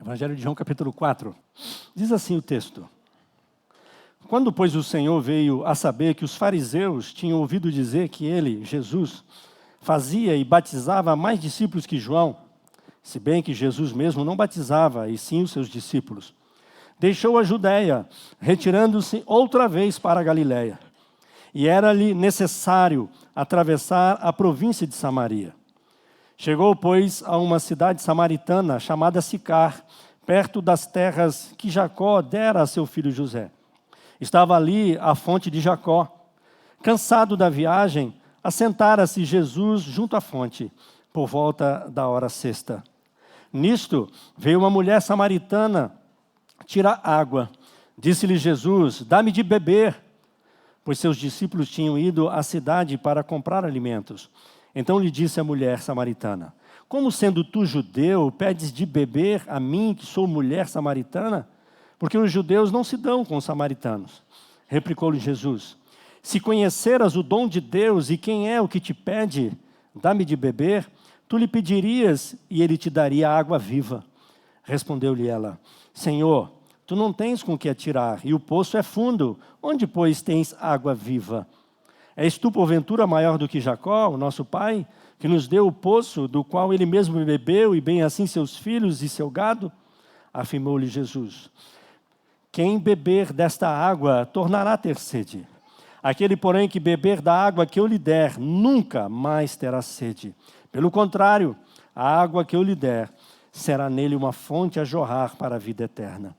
Evangelho de João, capítulo 4. Diz assim o texto. Quando, pois, o Senhor veio a saber que os fariseus tinham ouvido dizer que ele, Jesus, fazia e batizava mais discípulos que João, se bem que Jesus mesmo não batizava, e sim os seus discípulos, deixou a Judéia, retirando-se outra vez para a Galiléia. E era-lhe necessário atravessar a província de Samaria. Chegou, pois, a uma cidade samaritana chamada Sicar, perto das terras que Jacó dera a seu filho José. Estava ali a fonte de Jacó. Cansado da viagem, assentara-se Jesus junto à fonte, por volta da hora sexta. Nisto, veio uma mulher samaritana tirar água. Disse-lhe Jesus, dá-me de beber, pois seus discípulos tinham ido à cidade para comprar alimentos. Então lhe disse a mulher samaritana, como sendo tu judeu, pedes de beber a mim, que sou mulher samaritana? Porque os judeus não se dão com os samaritanos. Replicou-lhe Jesus, se conheceras o dom de Deus e quem é o que te pede, dá-me de beber, tu lhe pedirias e ele te daria água viva. Respondeu-lhe ela, Senhor, tu não tens com que atirar, e o poço é fundo, onde, pois, tens água viva? És tu, porventura, maior do que Jacó, o nosso pai, que nos deu o poço, do qual ele mesmo bebeu, e bem assim seus filhos e seu gado? Afirmou-lhe Jesus, quem beber desta água tornará a ter sede. Aquele, porém, que beber da água que eu lhe der, nunca mais terá sede. Pelo contrário, a água que eu lhe der será nele uma fonte a jorrar para a vida eterna.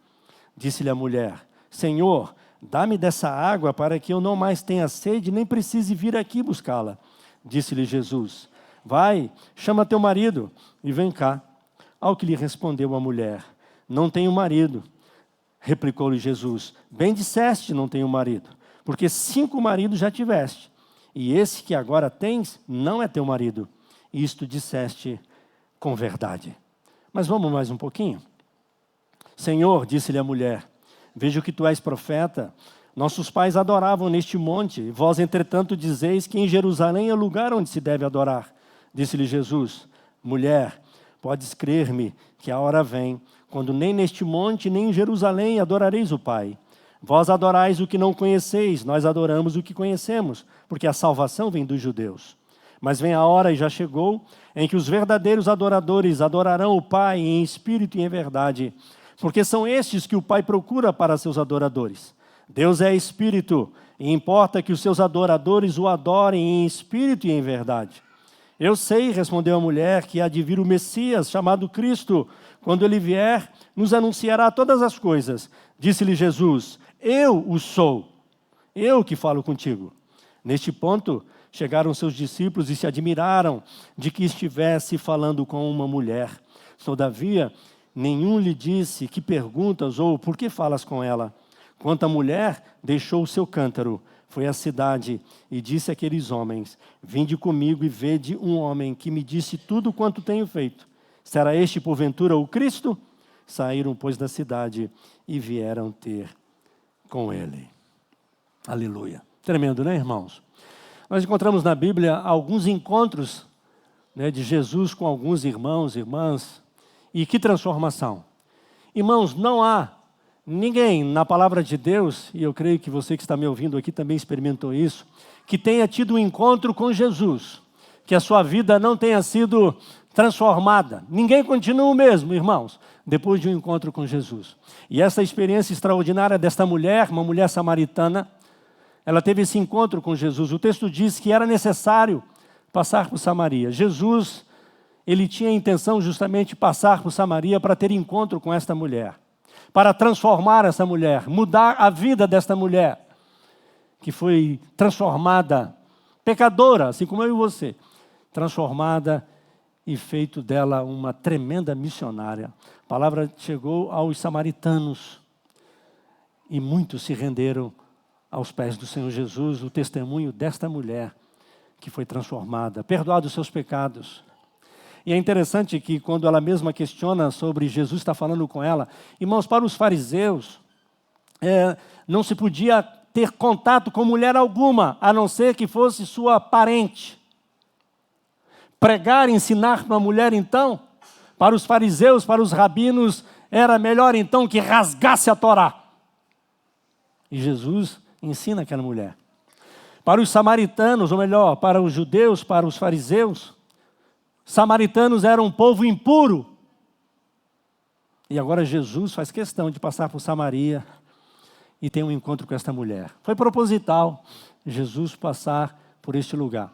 Disse-lhe a mulher, Senhor, dá-me dessa água para que eu não mais tenha sede, nem precise vir aqui buscá-la. Disse-lhe Jesus, vai, chama teu marido e vem cá. Ao que lhe respondeu a mulher, não tenho marido. Replicou-lhe Jesus, bem disseste, não tenho marido, porque 5 maridos já tiveste, e esse que agora tens não é teu marido. Isto disseste com verdade. Mas vamos mais um pouquinho. Senhor, disse-lhe a mulher, vejo que tu és profeta. Nossos pais adoravam neste monte, e vós, entretanto, dizeis que em Jerusalém é o lugar onde se deve adorar. Disse-lhe Jesus, mulher, podes crer-me que a hora vem, quando nem neste monte, nem em Jerusalém adorareis o Pai. Vós adorais o que não conheceis, nós adoramos o que conhecemos, porque a salvação vem dos judeus. Mas vem a hora, e já chegou, em que os verdadeiros adoradores adorarão o Pai em espírito e em verdade, porque são estes que o Pai procura para seus adoradores. Deus é espírito, e importa que os seus adoradores o adorem em espírito e em verdade. Eu sei, respondeu a mulher, que há de vir o Messias, chamado Cristo. Quando ele vier, nos anunciará todas as coisas. Disse-lhe Jesus, eu o sou, eu que falo contigo. Neste ponto, chegaram seus discípulos e se admiraram de que estivesse falando com uma mulher. Todavia, nenhum lhe disse que perguntas ou por que falas com ela. Quanto à mulher, deixou o seu cântaro, foi à cidade e disse àqueles homens, vinde comigo e vede um homem que me disse tudo quanto tenho feito. Será este, porventura, o Cristo? Saíram, pois, da cidade e vieram ter com ele. Aleluia. Tremendo, né, irmãos? Nós encontramos na Bíblia alguns encontros, né, de Jesus com alguns irmãos, irmãs. E que transformação. Irmãos, não há ninguém na palavra de Deus, e eu creio que você que está me ouvindo aqui também experimentou isso, que tenha tido um encontro com Jesus, que a sua vida não tenha sido transformada. Ninguém continua o mesmo, irmãos, depois de um encontro com Jesus. E essa experiência extraordinária desta mulher, uma mulher samaritana, ela teve esse encontro com Jesus. O texto diz que era necessário passar por Samaria. Jesus, ele tinha a intenção justamente de passar por Samaria para ter encontro com esta mulher, para transformar essa mulher, mudar a vida desta mulher, que foi transformada, pecadora, assim como eu e você, transformada e feito dela uma tremenda missionária. A palavra chegou aos samaritanos e muitos se renderam aos pés do Senhor Jesus, o testemunho desta mulher que foi transformada, perdoados os seus pecados. E é interessante que quando ela mesma questiona sobre Jesus estar falando com ela, irmãos, para os fariseus, não se podia ter contato com mulher alguma, a não ser que fosse sua parente. Pregar, ensinar para uma mulher, então, para os fariseus, para os rabinos, Era melhor então que rasgasse a Torá. E Jesus ensina aquela mulher. Para os samaritanos, ou melhor, para os judeus, para os fariseus, samaritanos eram um povo impuro. E agora Jesus faz questão de passar por Samaria e tem um encontro com esta mulher. Foi proposital Jesus passar por este lugar.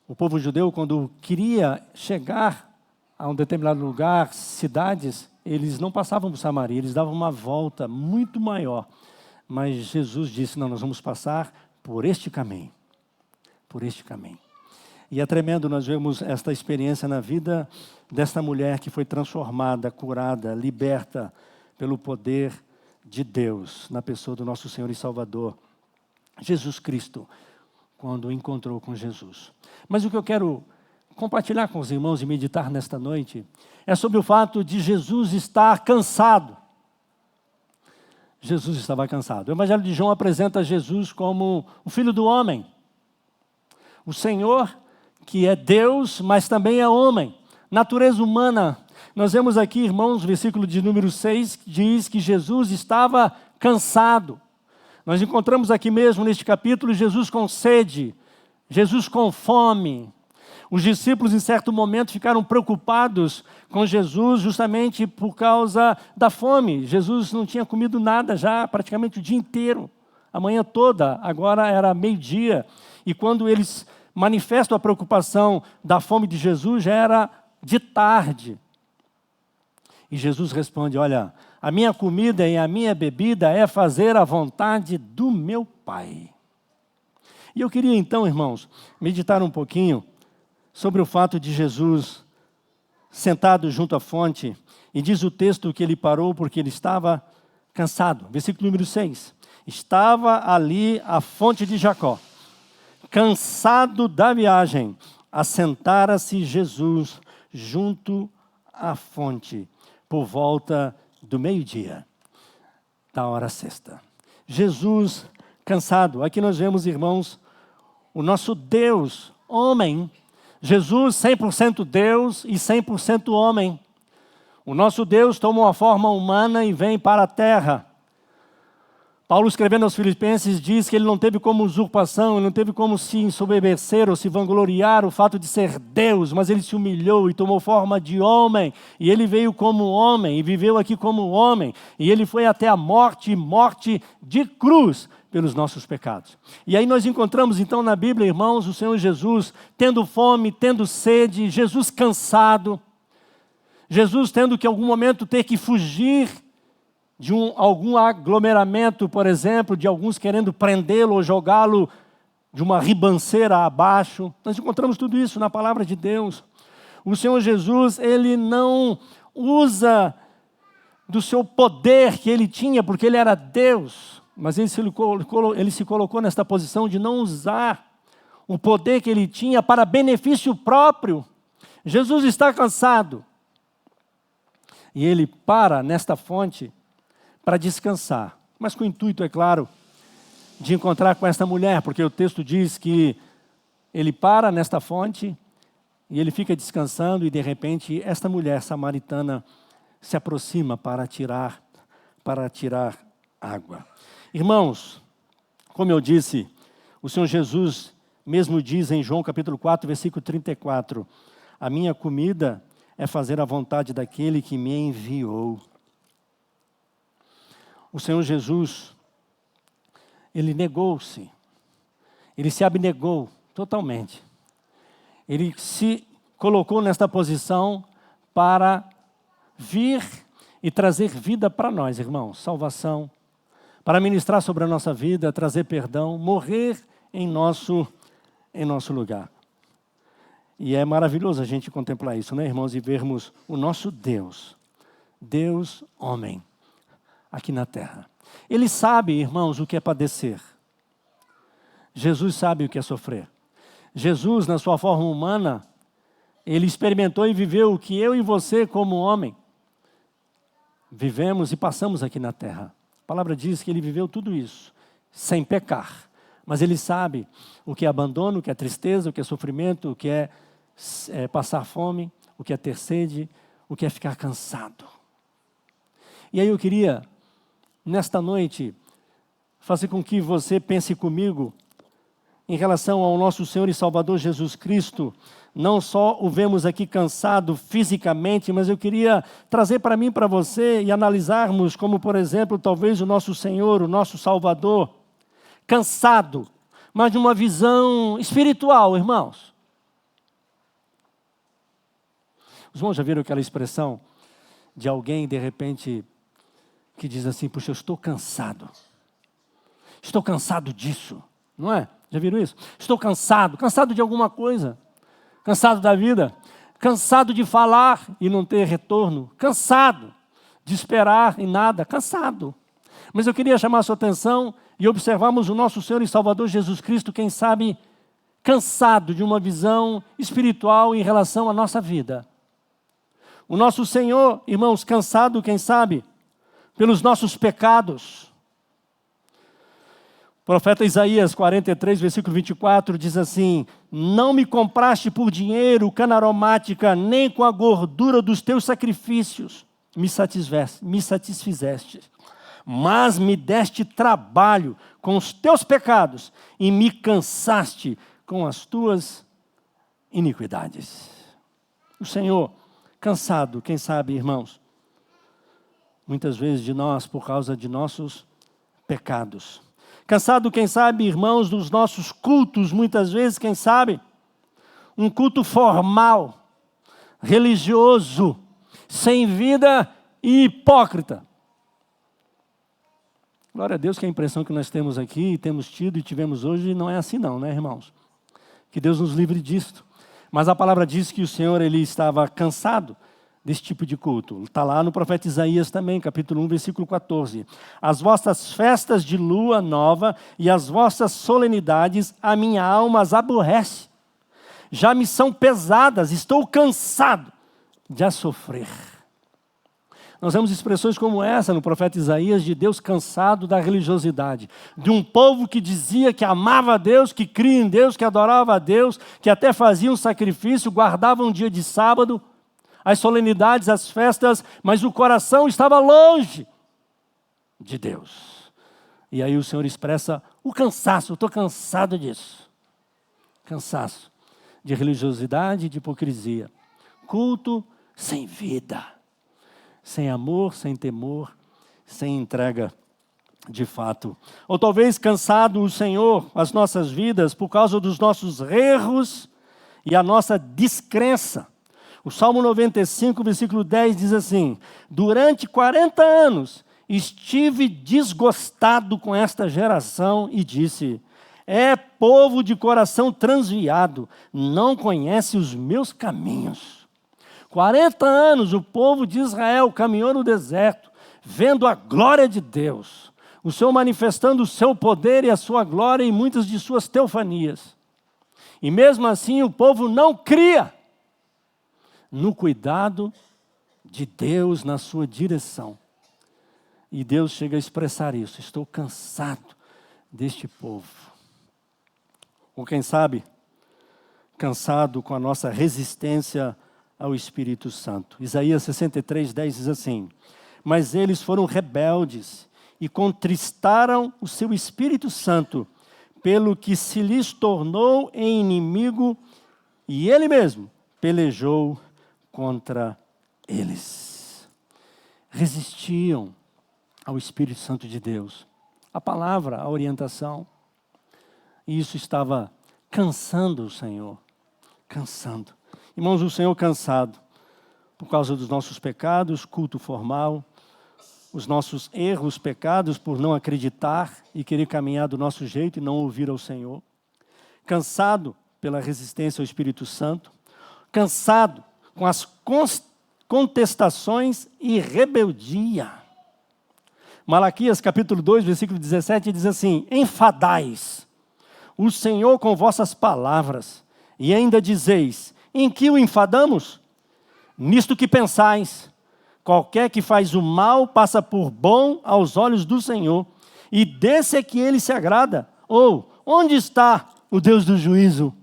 O povo judeu, quando queria chegar a um determinado lugar, cidades, eles não passavam por Samaria, eles davam uma volta muito maior. Mas Jesus disse, não, nós vamos passar por este caminho. Por este caminho. E é tremendo nós vemos esta experiência na vida desta mulher que foi transformada, curada, liberta pelo poder de Deus, na pessoa do nosso Senhor e Salvador, Jesus Cristo, quando encontrou com Jesus. Mas o que eu quero compartilhar com os irmãos e meditar nesta noite é sobre o fato de Jesus estar cansado. Jesus estava cansado. O Evangelho de João apresenta Jesus como o Filho do Homem, o Senhor que é Deus, mas também é homem, natureza humana. Nós vemos aqui, irmãos, versículo de número 6, que diz que Jesus estava cansado. Nós encontramos aqui mesmo, neste capítulo, Jesus com sede, Jesus com fome. Os discípulos, em certo momento, ficaram preocupados com Jesus justamente por causa da fome. Jesus não tinha comido nada já praticamente o dia inteiro, a manhã toda, agora era meio-dia. E quando eles manifestam a preocupação da fome de Jesus, já era de tarde. E Jesus responde, olha, a minha comida e a minha bebida é fazer a vontade do meu Pai. E eu queria então, irmãos, meditar um pouquinho sobre o fato de Jesus sentado junto à fonte, e diz o texto que ele parou porque ele estava cansado. Versículo número 6. Estava ali a fonte de Jacó. Cansado da viagem, assentara-se Jesus junto à fonte, por volta do meio-dia, da hora sexta. Jesus cansado. Aqui nós vemos, irmãos, o nosso Deus, homem. Jesus 100% Deus e 100% homem. O nosso Deus toma uma forma humana e vem para a terra. Paulo, escrevendo aos Filipenses, diz que ele não teve como usurpação, ele não teve como se ensoberbecer ou se vangloriar o fato de ser Deus, mas ele se humilhou e tomou forma de homem, e ele veio como homem, e viveu aqui como homem, e ele foi até a morte, morte de cruz, pelos nossos pecados. E aí nós encontramos então na Bíblia, irmãos, o Senhor Jesus tendo fome, tendo sede, Jesus cansado, Jesus tendo que em algum momento ter que fugir de algum aglomeramento, por exemplo, de alguns querendo prendê-lo ou jogá-lo de uma ribanceira abaixo. Nós encontramos tudo isso na palavra de Deus. O Senhor Jesus, ele não usa do seu poder que ele tinha, porque ele era Deus, mas ele se colocou nesta posição de não usar o poder que ele tinha para benefício próprio. Jesus está cansado. E ele para nesta fonte para descansar, mas com o intuito, é claro, de encontrar com esta mulher, porque o texto diz que ele para nesta fonte e ele fica descansando e de repente esta mulher samaritana se aproxima para tirar água. Irmãos, como eu disse, o Senhor Jesus mesmo diz em João capítulo 4, versículo 34, a minha comida é fazer a vontade daquele que me enviou. O Senhor Jesus, ele negou-se, ele se abnegou totalmente. Ele se colocou nesta posição para vir e trazer vida para nós, irmãos, salvação, para ministrar sobre a nossa vida, trazer perdão, morrer em nosso lugar. E é maravilhoso a gente contemplar isso, né, irmãos, e vermos o nosso Deus, Deus homem, aqui na terra. Ele sabe, irmãos, o que é padecer. Jesus sabe o que é sofrer. Jesus, na sua forma humana, ele experimentou e viveu o que eu e você, como homem, vivemos e passamos aqui na terra. A palavra diz que ele viveu tudo isso, sem pecar. Mas ele sabe o que é abandono, o que é tristeza, o que é sofrimento, o que é passar fome, o que é ter sede, o que é ficar cansado. E aí eu queria, nesta noite, fazer com que você pense comigo em relação ao nosso Senhor e Salvador Jesus Cristo. Não só o vemos aqui cansado fisicamente, mas eu queria trazer para mim e para você e analisarmos como, por exemplo, talvez o nosso Senhor, o nosso Salvador, cansado, mas de uma visão espiritual, irmãos. Os irmãos já viram aquela expressão de alguém, de repente, que diz assim: puxa, eu estou cansado disso, não é? Já viram isso? Estou cansado de alguma coisa, cansado da vida, cansado de falar e não ter retorno, cansado de esperar e nada, cansado. Mas eu queria chamar a sua atenção e observarmos o nosso Senhor e Salvador Jesus Cristo, quem sabe, cansado de uma visão espiritual em relação à nossa vida. O nosso Senhor, irmãos, cansado, quem sabe, pelos nossos pecados. O profeta Isaías 43, versículo 24, diz assim: não me compraste por dinheiro, cana aromática, nem com a gordura dos teus sacrifícios me satisfizeste, mas me deste trabalho com os teus pecados e me cansaste com as tuas iniquidades. O Senhor, cansado, quem sabe, irmãos, muitas vezes de nós por causa de nossos pecados. Cansado, quem sabe, irmãos, dos nossos cultos, muitas vezes, quem sabe, um culto formal, religioso, sem vida e hipócrita. Glória a Deus que a impressão que nós temos aqui, temos tido e tivemos hoje, não é assim não, né, irmãos? Que Deus nos livre disto. Mas a palavra diz que o Senhor, ele estava cansado desse tipo de culto. Está lá no profeta Isaías também, capítulo 1, versículo 14. As vossas festas de lua nova e as vossas solenidades, a minha alma as aborrece. Já me são pesadas, estou cansado de as sofrer. Nós vemos expressões como essa no profeta Isaías, de Deus cansado da religiosidade. De um povo que dizia que amava a Deus, que cria em Deus, que adorava a Deus, que até fazia um sacrifício, guardava um dia de sábado, as solenidades, as festas, mas o coração estava longe de Deus. E aí o Senhor expressa o cansaço: eu estou cansado disso. Cansaço de religiosidade e de hipocrisia. Culto sem vida, sem amor, sem temor, sem entrega de fato. Ou talvez cansado o Senhor, as nossas vidas, por causa dos nossos erros e a nossa descrença. O Salmo 95, versículo 10 diz assim: durante 40 anos estive desgostado com esta geração e disse: é povo de coração transviado, não conhece os meus caminhos. 40 anos o povo de Israel caminhou no deserto, vendo a glória de Deus, o Senhor manifestando o seu poder e a sua glória em muitas de suas teofanias. E mesmo assim o povo não cria no cuidado de Deus, na sua direção. E Deus chega a expressar isso: estou cansado deste povo. Ou quem sabe, cansado com a nossa resistência ao Espírito Santo. Isaías 63, 10 diz assim: mas eles foram rebeldes e contristaram o seu Espírito Santo, pelo que se lhes tornou em inimigo, e ele mesmo pelejou contra eles. Resistiam ao Espírito Santo de Deus, a palavra, a orientação. E isso estava cansando o Senhor, cansando. Irmãos, o Senhor cansado por causa dos nossos pecados, culto formal, os nossos erros, pecados por não acreditar e querer caminhar do nosso jeito e não ouvir ao Senhor. Cansado pela resistência ao Espírito Santo, cansado com as contestações e rebeldia. Malaquias capítulo 2, versículo 17 diz assim: enfadais o Senhor com vossas palavras, e ainda dizeis: em que o enfadamos? Nisto que pensais: qualquer que faz o mal passa por bom aos olhos do Senhor, e desse é que ele se agrada. Ou, onde está o Deus do juízo?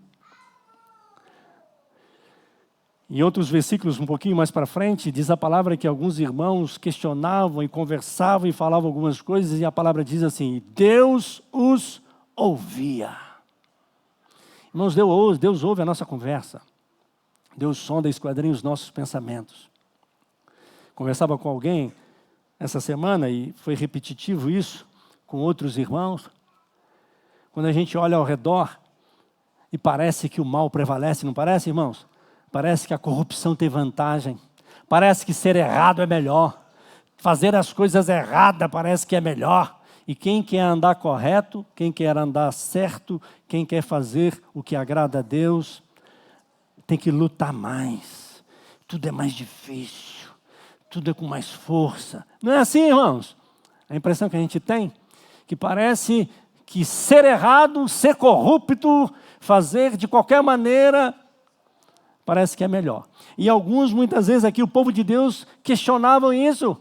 Em outros versículos, um pouquinho mais para frente, diz a palavra que alguns irmãos questionavam e conversavam e falavam algumas coisas, e a palavra diz assim: Deus os ouvia. Irmãos, Deus ouve a nossa conversa. Deus sonda e esquadrinha os nossos pensamentos. Conversava com alguém essa semana, e foi repetitivo isso, com outros irmãos. Quando a gente olha ao redor e parece que o mal prevalece, não parece, irmãos? Parece que a corrupção tem vantagem. Parece que ser errado é melhor. Fazer as coisas erradas parece que é melhor. E quem quer andar correto, quem quer andar certo, quem quer fazer o que agrada a Deus, tem que lutar mais. Tudo é mais difícil. Tudo é com mais força. Não é assim, irmãos? A impressão que a gente tem, que parece que ser errado, ser corrupto, fazer de qualquer maneira, parece que é melhor. E alguns, muitas vezes aqui, o povo de Deus questionavam isso.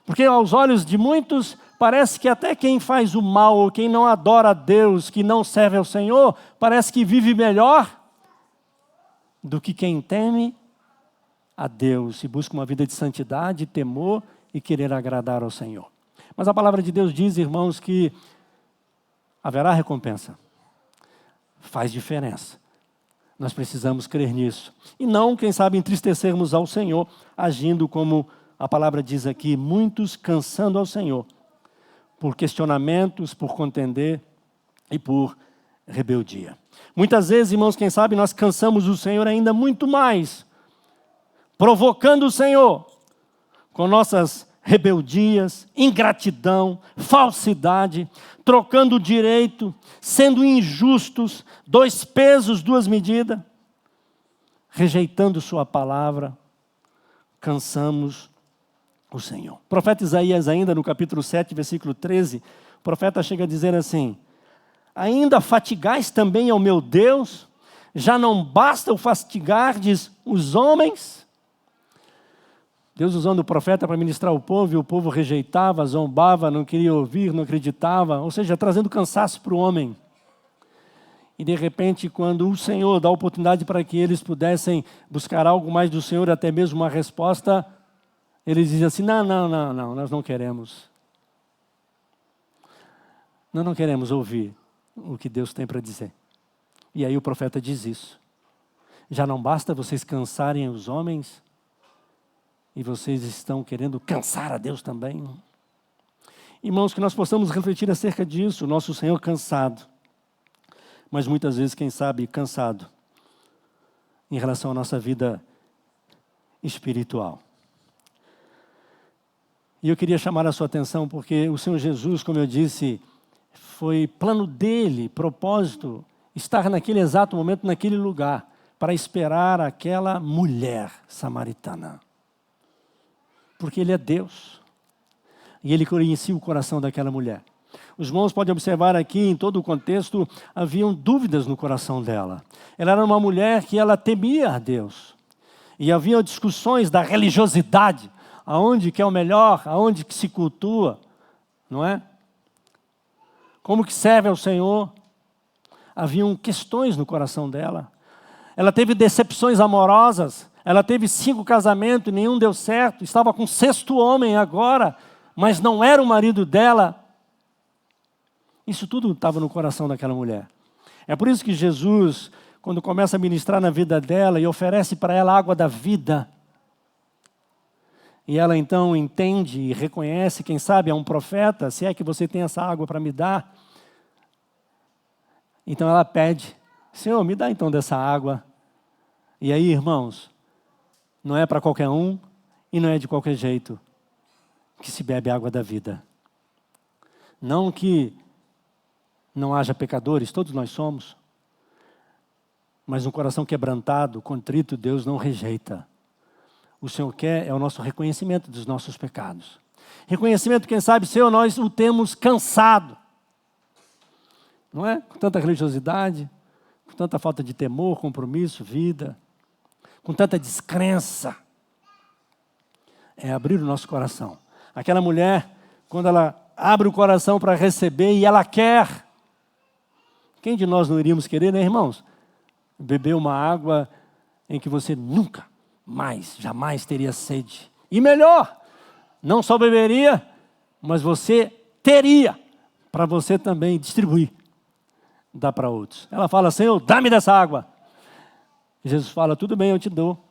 Porque aos olhos de muitos, parece que até quem faz o mal, ou quem não adora a Deus, que não serve ao Senhor, parece que vive melhor do que quem teme a Deus e busca uma vida de santidade, temor e querer agradar ao Senhor. Mas a palavra de Deus diz, irmãos, que haverá recompensa. Faz diferença. Nós precisamos crer nisso. E não, quem sabe, entristecermos ao Senhor, agindo como a palavra diz aqui, muitos cansando ao Senhor, por questionamentos, por contender e por rebeldia. Muitas vezes, irmãos, quem sabe, nós cansamos o Senhor ainda muito mais, provocando o Senhor com nossas rebeldias, ingratidão, falsidade, trocando o direito, sendo injustos, 2 pesos, 2 medidas, rejeitando sua palavra, cansamos o Senhor. O profeta Isaías ainda no capítulo 7, versículo 13, o profeta chega a dizer assim: ainda fatigais também ao meu Deus? Já não basta o fatigardes os homens? Deus usando o profeta para ministrar o povo, e o povo rejeitava, zombava, não queria ouvir, não acreditava, ou seja, trazendo cansaço para o homem. E de repente, quando o Senhor dá a oportunidade para que eles pudessem buscar algo mais do Senhor, até mesmo uma resposta, eles dizem assim: não, nós não queremos. Nós não queremos ouvir o que Deus tem para dizer. E aí o profeta diz isso. Já não basta vocês cansarem os homens, e vocês estão querendo cansar a Deus também? Irmãos, que nós possamos refletir acerca disso, o nosso Senhor cansado, mas muitas vezes, quem sabe, cansado em relação à nossa vida espiritual. E eu queria chamar a sua atenção, porque o Senhor Jesus, como eu disse, foi plano dele, propósito, estar naquele exato momento, naquele lugar, para esperar aquela mulher samaritana. Porque ele é Deus. E ele conhecia o coração daquela mulher. Os irmãos podem observar aqui, em todo o contexto, haviam dúvidas no coração dela. Ela era uma mulher que ela temia a Deus. E havia discussões da religiosidade, aonde que é o melhor, aonde que se cultua, não é? Como que serve ao Senhor? Haviam questões no coração dela. Ela teve decepções amorosas. Ela teve 5 casamentos e nenhum deu certo. Estava com o 6º homem agora, mas não era o marido dela. Isso tudo estava no coração daquela mulher. É por isso que Jesus, quando começa a ministrar na vida dela e oferece para ela a água da vida, e ela então entende e reconhece, quem sabe é um profeta, se é que você tem essa água para me dar. Então ela pede: Senhor, me dá então dessa água. E aí, irmãos, não é para qualquer um e não é de qualquer jeito que se bebe a água da vida. Não que não haja pecadores, todos nós somos, mas um coração quebrantado, contrito, Deus não rejeita. O Senhor quer é o nosso reconhecimento dos nossos pecados. Reconhecimento, quem sabe, Senhor, nós o temos cansado. Não é? Com tanta religiosidade, com tanta falta de temor, compromisso, vida, com tanta descrença. É abrir o nosso coração. Aquela mulher, quando ela abre o coração para receber e ela quer. Quem de nós não iríamos querer, né, irmãos? Beber uma água em que você nunca mais, jamais teria sede. E melhor, não só beberia, mas você teria para você também distribuir, dar para outros. Ela fala, Senhor, dá-me dessa água. E Jesus fala, tudo bem, eu te dou.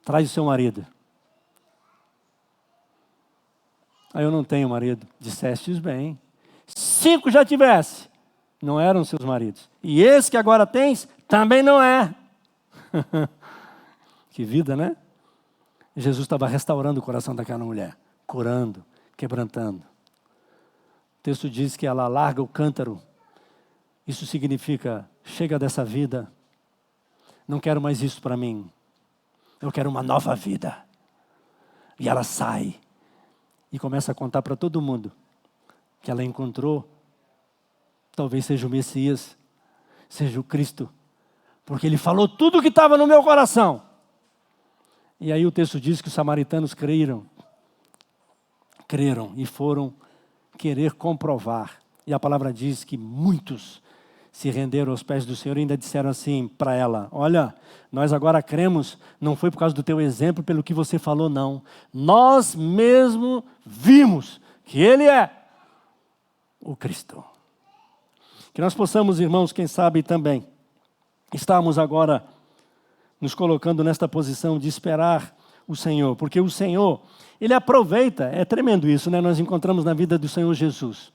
Traz o seu marido. Aí eu não tenho marido. Dissestes bem. 5 já tivesse, não eram seus maridos. E esse que agora tens, também não é. Que vida, né? Jesus estava restaurando o coração daquela mulher, curando, quebrantando. O texto diz que ela larga o cântaro. Isso significa, chega dessa vida, não quero mais isso para mim. Eu quero uma nova vida. E ela sai e começa a contar para todo mundo que ela encontrou, talvez seja o Messias, seja o Cristo, porque ele falou tudo o que estava no meu coração. E aí o texto diz que os samaritanos creram e foram querer comprovar. E a palavra diz que muitos se renderam aos pés do Senhor e ainda disseram assim para ela, olha, nós agora cremos, não foi por causa do teu exemplo, pelo que você falou, não. Nós mesmo vimos que Ele é o Cristo. Que nós possamos, irmãos, quem sabe também, estarmos agora nos colocando nesta posição de esperar o Senhor, porque o Senhor, Ele aproveita, é tremendo isso, né? Nós encontramos na vida do Senhor Jesus.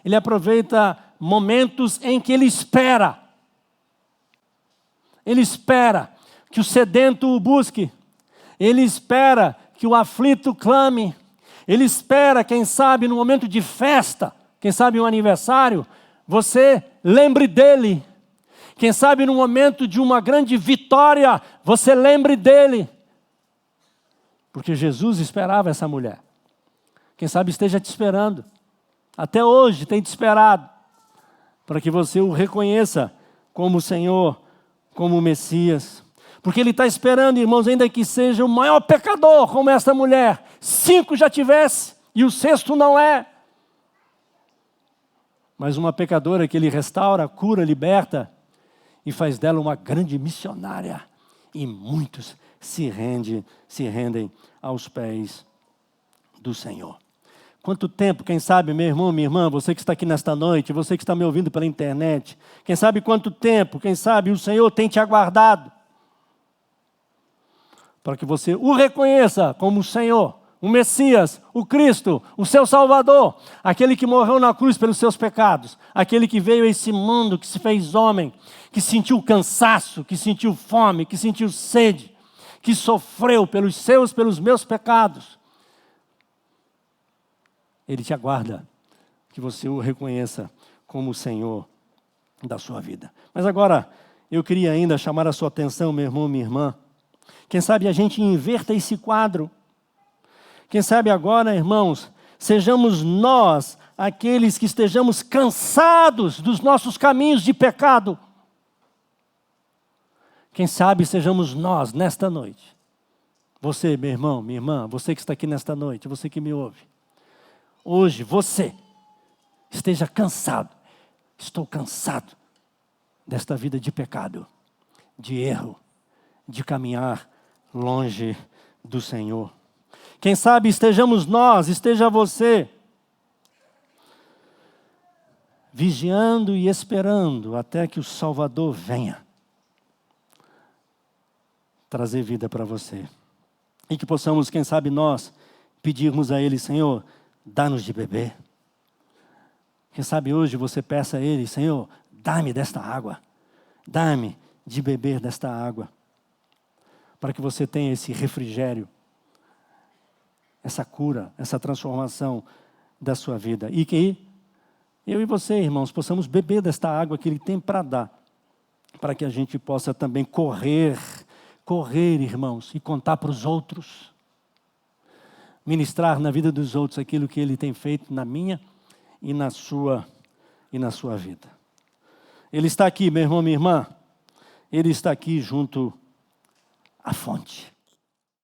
Ele aproveita momentos em que Ele espera. Ele espera que o sedento o busque. Ele espera que o aflito clame. Ele espera, quem sabe, no momento de festa, quem sabe um aniversário, você lembre dele. Quem sabe no momento de uma grande vitória, você lembre dele. Porque Jesus esperava essa mulher. Quem sabe esteja te esperando. Até hoje tem te esperado. Para que você o reconheça como o Senhor, como o Messias. Porque Ele está esperando, irmãos, ainda que seja o maior pecador, como esta mulher. 5 já tivesse, e o 6º não é. Mas uma pecadora que Ele restaura, cura, liberta, e faz dela uma grande missionária. E muitos se rendem aos pés do Senhor. Quanto tempo, quem sabe, meu irmão, minha irmã, você que está aqui nesta noite, você que está me ouvindo pela internet, quem sabe quanto tempo, quem sabe o Senhor tem te aguardado, para que você o reconheça como o Senhor, o Messias, o Cristo, o seu Salvador, aquele que morreu na cruz pelos seus pecados, aquele que veio a esse mundo, que se fez homem, que sentiu cansaço, que sentiu fome, que sentiu sede, que sofreu pelos seus, pelos meus pecados. Ele te aguarda que você o reconheça como o Senhor da sua vida. Mas agora, eu queria ainda chamar a sua atenção, meu irmão, minha irmã. Quem sabe a gente inverta esse quadro. Quem sabe agora, irmãos, sejamos nós aqueles que estejamos cansados dos nossos caminhos de pecado. Quem sabe sejamos nós nesta noite. Você, meu irmão, minha irmã, você que está aqui nesta noite, você que me ouve. Hoje você esteja cansado. Estou cansado desta vida de pecado, de erro, de caminhar longe do Senhor. Quem sabe estejamos nós, esteja você, vigiando e esperando até que o Salvador venha trazer vida para você. E que possamos, quem sabe nós, pedirmos a Ele, Senhor, dá-nos de beber. Quem sabe hoje você peça a Ele, Senhor, dá-me desta água. Dá-me de beber desta água. Para que você tenha esse refrigério, essa cura, essa transformação da sua vida. E que eu e você, irmãos, possamos beber desta água que Ele tem para dar. Para que a gente possa também correr, irmãos, e contar para os outros. Ministrar na vida dos outros aquilo que Ele tem feito na minha e na sua vida. Ele está aqui, meu irmão, minha irmã. Ele está aqui junto à fonte.